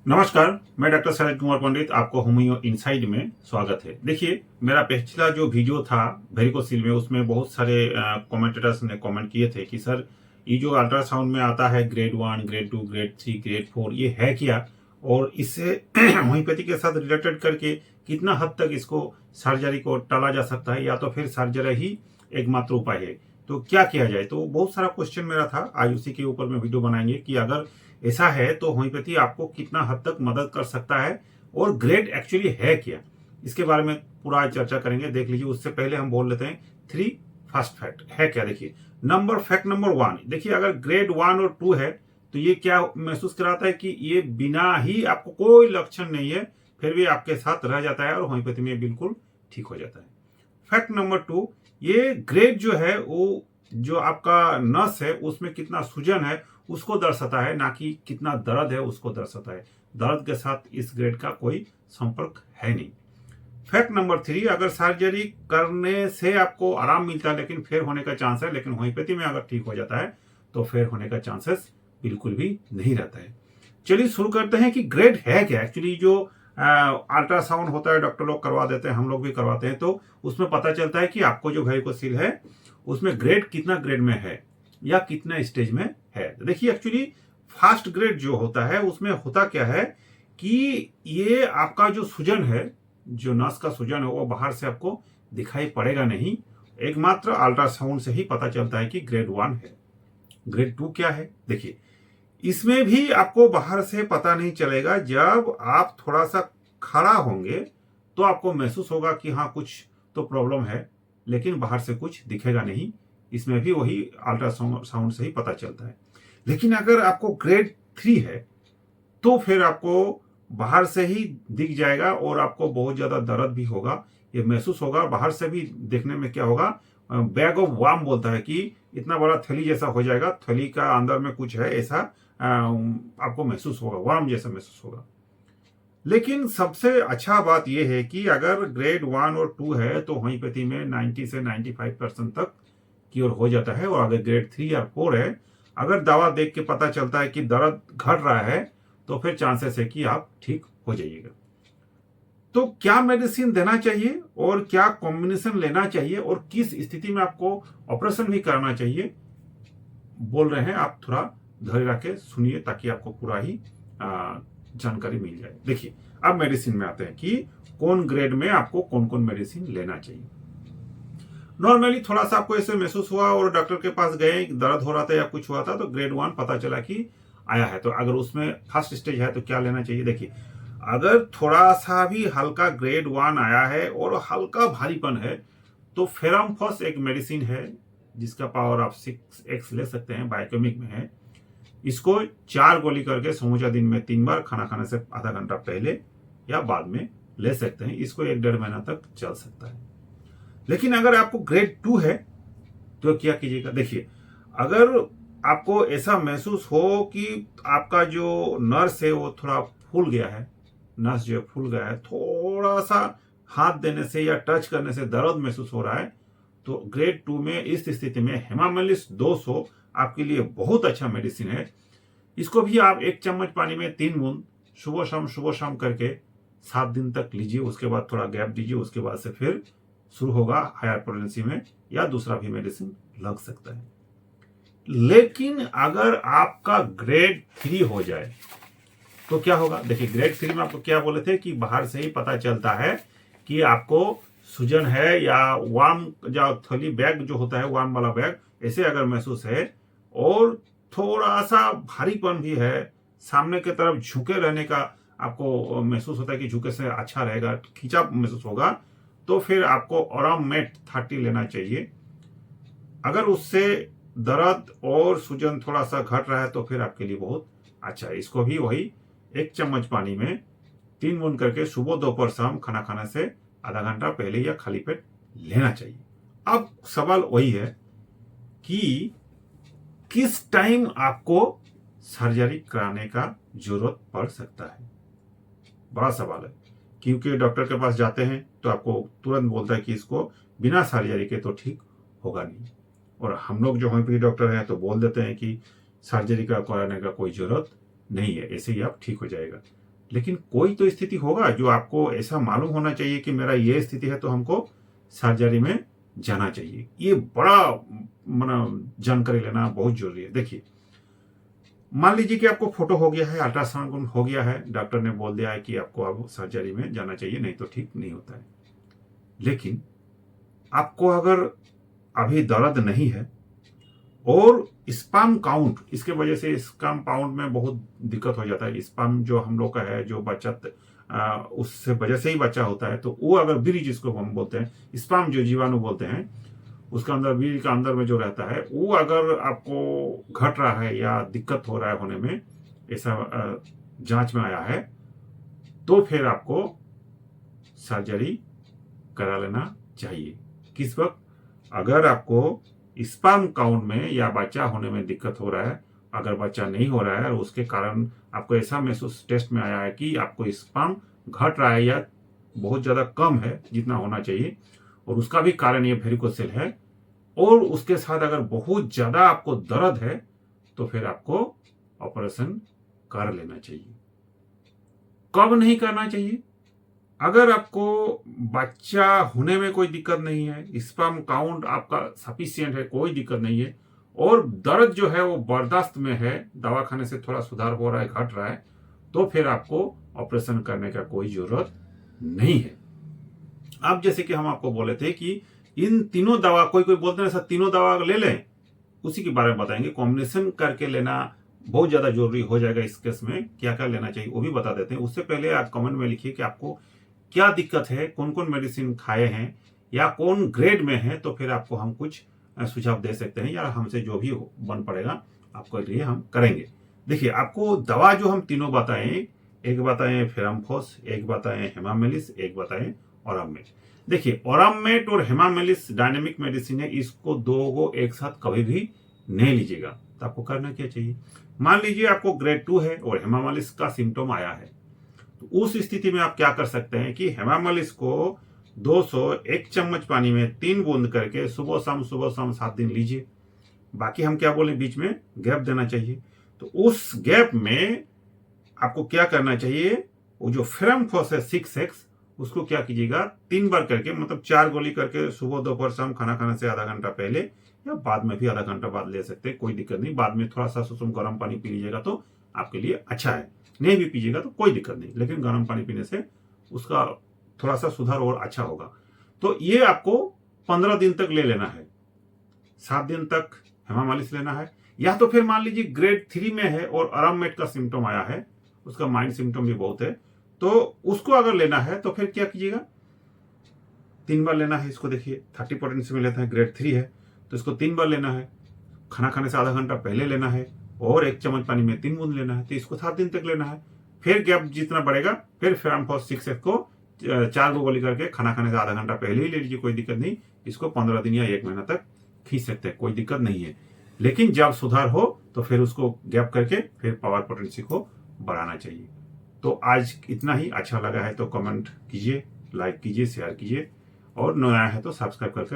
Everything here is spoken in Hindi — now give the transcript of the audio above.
नमस्कार, मैं डॉक्टर शरद कुमार पंडित, आपको होमियो इनसाइड में स्वागत है। देखिए, मेरा पिछला जो वीडियो था वेरिकोसिल में, उसमें बहुत सारे कमेंटेटर्स ने कमेंट किए थे कि सर, ये जो अल्ट्रासाउंड में आता है ग्रेड 1, ग्रेड 2, ग्रेड 3, ग्रेड 4, ये है क्या, और इससे होम्योपैथी के साथ रिलेटेड करके कितना हद तक इसको सर्जरी को टाला जा सकता है, या तो फिर सर्जरी ही एकमात्र उपाय है, तो क्या किया जाए। तो बहुत सारा क्वेश्चन मेरा था, आज उसी के ऊपर में वीडियो बनाएंगे कि अगर ऐसा है तो होम्योपैथी आपको कितना हद तक मदद कर सकता है, और ग्रेड एक्चुअली है क्या, इसके बारे में पूरा चर्चा करेंगे। देख लीजिए, उससे पहले हम बोल लेते हैं 3 फर्स्ट फैक्ट है क्या। देखिए, फैक्ट नंबर 1, देखिए अगर ग्रेड 1 और 2 है तो ये क्या महसूस कराता है कि ये बिना ही आपको कोई लक्षण नहीं है फिर भी आपके साथ रह जाता है और होम्योपैथी में बिल्कुल ठीक हो जाता है। फैक्ट नंबर 2, ये ग्रेड जो है वो जो आपका नस है उसमें कितना सूजन है उसको दर्शाता है, ना कि कितना दर्द है उसको दर्शाता है। दर्द के साथ इस ग्रेड का कोई संपर्क है नहीं। फैक्ट नंबर 3, अगर सर्जरी करने से आपको आराम मिलता है लेकिन फेर होने का चांस है, लेकिन होम्योपैथी में अगर ठीक हो जाता है तो फेर होने का चांसेस बिल्कुल भी नहीं रहता है। चलिए शुरू करते हैं कि ग्रेड है क्या। एक्चुअली जो अल्ट्रासाउंड होता है, डॉक्टर लोग करवा देते हैं, हम लोग भी करवाते हैं, तो उसमें पता चलता है कि आपको जो वेरिकोसिल है उसमें ग्रेड कितना ग्रेड में है या कितना स्टेज में है। तो देखिए, एक्चुअली फर्स्ट ग्रेड जो होता है उसमें होता क्या है कि ये आपका जो सूजन है, जो नस का सूजन है, वो बाहर से आपको दिखाई पड़ेगा नहीं, एकमात्र अल्ट्रासाउंड से ही पता चलता है कि ग्रेड 1 है। ग्रेड 2 क्या है, देखिए इसमें भी आपको बाहर से पता नहीं चलेगा। जब आप थोड़ा सा खड़ा होंगे तो आपको महसूस होगा कि हाँ, कुछ तो प्रॉब्लम है, लेकिन बाहर से कुछ दिखेगा नहीं। इसमें भी वही अल्ट्रासाउंड से ही पता चलता है। लेकिन अगर आपको ग्रेड 3 है तो फिर आपको बाहर से ही दिख जाएगा और आपको बहुत ज्यादा दर्द भी होगा, ये महसूस होगा। बाहर से भी देखने में क्या होगा, बैग ऑफ वार्म बोलता है कि इतना बड़ा थैली जैसा हो जाएगा, थैली का अंदर में कुछ है ऐसा आपको महसूस होगा, वार्म जैसा महसूस होगा। लेकिन सबसे अच्छा बात यह है कि अगर ग्रेड 1 और 2 है तो होम्योपैथी में 90 से 95% तक क्योर हो जाता है। और अगर ग्रेड 3 या 4 है, अगर दवा देख के पता चलता है कि दर्द घट रहा है, तो फिर चांसेस है कि आप ठीक हो जाइएगा। तो क्या मेडिसिन देना चाहिए और क्या कॉम्बिनेशन लेना चाहिए और किस स्थिति में आपको ऑपरेशन भी करना चाहिए, बोल रहे हैं। आप थोड़ा धैर्य रख के सुनिए ताकि आपको पूरा ही जानकारी मिल जाए। देखिए, अब मेडिसिन में आते हैं कि कौन ग्रेड में आपको कौन कौन मेडिसिन लेना चाहिए। नॉर्मली थोड़ा सा आपको ऐसे महसूस हुआ और डॉक्टर के पास गए, दर्द हो रहा था या कुछ हुआ था, तो ग्रेड 1 पता चला कि आया है, तो अगर उसमें फर्स्ट स्टेज है तो क्या लेना चाहिए। देखिए, अगर थोड़ा सा भी हल्का ग्रेड 1 आया है और हल्का भारीपन है तो फेरामफॉस एक मेडिसिन है जिसका पावर आप 6x ले सकते हैं, बायोकेमिक में है। इसको 4 गोली करके समूचा दिन में 3 बार, खाना खाने से आधा घंटा पहले या बाद में ले सकते हैं। इसको 1-1.5 महीना तक चल सकता है। लेकिन अगर आपको ग्रेड 2 है तो क्या कीजिएगा। देखिए, अगर आपको ऐसा महसूस हो कि आपका जो नर्स है वो थोड़ा फूल गया है, नस जो फूल गया है, थोड़ा सा हाथ देने से या टच करने से दर्द महसूस हो रहा है, तो ग्रेड 2 में इस स्थिति में हेमामेलिस 200 आपके लिए बहुत अच्छा मेडिसिन है। इसको भी आप 1 चम्मच पानी में 3 बूंद सुबह शाम करके 7 दिन तक लीजिए। उसके बाद थोड़ा गैप दीजिए, उसके बाद से फिर शुरू होगा हायर पोटेंसी में, या दूसरा भी मेडिसिन लग सकता है। लेकिन अगर आपका ग्रेड 3 हो जाए तो क्या होगा। देखिए, ग्रेड 3 में आपको क्या बोले थे कि बाहर से ही पता चलता है कि आपको सूजन है या वार्म, जो थैली बैग जो होता है, वार्म वाला बैग, ऐसे अगर महसूस है और थोड़ा सा भारीपन भी है, सामने की तरफ झुके रहने का आपको महसूस होता है कि झुके से अच्छा रहेगा, खींचा महसूस होगा, तो फिर आपको ऑरामेट 30 लेना चाहिए। अगर उससे दर्द और सूजन थोड़ा सा घट रहा है तो फिर आपके लिए बहुत अच्छा है। इसको भी वही 1 चम्मच पानी में 3 बूंद करके सुबह दोपहर शाम खाना खाने से आधा घंटा पहले या खाली पेट लेना चाहिए। अब सवाल वही है कि किस टाइम आपको सर्जरी कराने का जरूरत पड़ सकता है, बड़ा सवाल है। क्योंकि डॉक्टर के पास जाते हैं तो आपको तुरंत बोलता है कि इसको बिना सर्जरी के तो ठीक होगा नहीं, और हम लोग जो होम्योपैथी डॉक्टर हैं तो बोल देते हैं कि सर्जरी का कराने का कोई जरूरत नहीं है, ऐसे ही आप ठीक हो जाएगा। लेकिन कोई तो स्थिति होगा जो आपको ऐसा मालूम होना चाहिए कि मेरा ये स्थिति है तो हमको सर्जरी में जाना चाहिए। ये बड़ा जानकारी लेना बहुत जरूरी है। देखिए, मान लीजिए कि आपको फोटो हो गया है, अल्ट्रासाउंड हो गया है, डॉक्टर ने बोल दिया है कि आपको अब सर्जरी में जाना चाहिए, नहीं तो ठीक नहीं होता है। लेकिन आपको अगर अभी दर्द नहीं है और स्पर्म काउंट, इसके वजह से स्पर्म काउंट में बहुत दिक्कत हो जाता है। स्पर्म जो हम लोग का है, जो बचत उससे वजह से ही बच्चा होता है, तो वो अगर बीज, जिसको हम बोलते हैं स्पर्म, जो जीवाणु बोलते हैं, उसका अंदर, बीज का अंदर में जो रहता है, वो अगर आपको घट रहा है या दिक्कत हो रहा है होने में, ऐसा जांच में आया है, तो फिर आपको सर्जरी करा लेना चाहिए। किस वक्त? अगर आपको स्पर्म काउंट में या बच्चा होने में दिक्कत हो रहा है, अगर बच्चा नहीं हो रहा है और उसके कारण आपको ऐसा महसूस टेस्ट में आया है कि आपको स्पर्म घट रहा है या बहुत ज्यादा कम है जितना होना चाहिए, और उसका भी कारण ये वेरिकोसिल है, और उसके साथ अगर बहुत ज्यादा आपको दर्द है, तो फिर आपको ऑपरेशन कर लेना चाहिए। कब नहीं करना चाहिए? अगर आपको बच्चा होने में कोई दिक्कत नहीं है, स्पर्म काउंट आपका सफिशिएंट है, कोई दिक्कत नहीं है, और दर्द जो है वो बर्दाश्त में है, दवा खाने से थोड़ा सुधार हो रहा है, घट रहा है, तो फिर आपको ऑपरेशन करने का कोई जरूरत नहीं है। अब जैसे कि हम आपको बोले थे कि इन तीनों दवा, कोई बोलते हैं सर तीनों दवा ले लें, उसी के बारे में बताएंगे। कॉम्बिनेशन करके लेना बहुत ज्यादा जरूरी हो जाएगा। इस केस में क्या क्या लेना चाहिए वो भी बता देते हैं। उससे पहले आप कमेंट में लिखिए कि आपको क्या दिक्कत है, कौन कौन मेडिसिन खाए हैं या कौन ग्रेड में है, तो फिर आपको हम कुछ सुझाव दे सकते हैं, या हमसे जो भी बन पड़ेगा आपके लिए हम करेंगे। देखिए, आपको दवा जो हम तीनों बताएं, एक बताएं फेरामफोस, एक बताएं हेमामेलिस, एक बताएं ओरामेट। देखिए, ओरामेट और हेमामेलिस डायनेमिक मेडिसिन है, इसको दो को एक साथ कभी भी नहीं लीजिएगा। तो आपको करना क्या चाहिए? मान लीजिए आपको ग्रेड 2 है और हेमामेलिस का सिम्टम आया है, तो उस स्थिति में आप क्या कर सकते हैं कि हेमामेलिस को 201 चम्मच पानी में 3 बूंद करके सुबह शाम 7 दिन लीजिए। बाकी हम क्या बोले, बीच में गैप देना चाहिए। तो उस गैप में आपको क्या करना चाहिए, वो जो फेरामफोस है 6x, उसको क्या कीजिएगा 3 बार करके, मतलब 4 गोली करके, सुबह दोपहर शाम खाना खाने से आधा घंटा पहले या बाद में भी आधा घंटा बाद ले सकते हैं, कोई दिक्कत नहीं। बाद में थोड़ा सा सुसुम गर्म पानी पी लीजिएगा तो आपके लिए अच्छा है, नहीं भी पीजिएगा तो कोई दिक्कत नहीं, लेकिन गर्म पानी पीने से उसका थोड़ा सा सुधार और अच्छा होगा। तो ये आपको 15 दिन तक ले लेना है, 7 दिन तक हेमामालिस लेना है। या तो फिर मान लीजिए ग्रेड 3 में है और ओरामेट का सिम्टम आया है, उसका माइंड सिम्टम भी बहुत है, तो उसको अगर लेना है तो फिर क्या कीजिएगा, 3 बार लेना है इसको। देखिए 30 पोटेंसी में लेते हैं, ग्रेड 3 है तो इसको 3 बार लेना है, खाना खाने से आधा घंटा पहले लेना है, और 1 चम्मच पानी में 3 बूंद लेना है। तो इसको 7 दिन तक लेना है। फिर गैप जितना बढ़ेगा, फिर फेरामफोस 6x को 4 गोली करके खाना खाने से आधा घंटा पहले ही ले लीजिए, कोई दिक्कत नहीं। इसको 15 दिन या 1 महीना तक खींच सकते हैं, कोई दिक्कत नहीं है। लेकिन जब सुधार हो तो फिर उसको गैप करके फिर पावर पोटेंसी को बढ़ाना चाहिए। तो आज इतना ही। अच्छा लगा है तो कमेंट कीजिए, लाइक कीजिए, शेयर कीजिए, और नया है तो सब्सक्राइब करके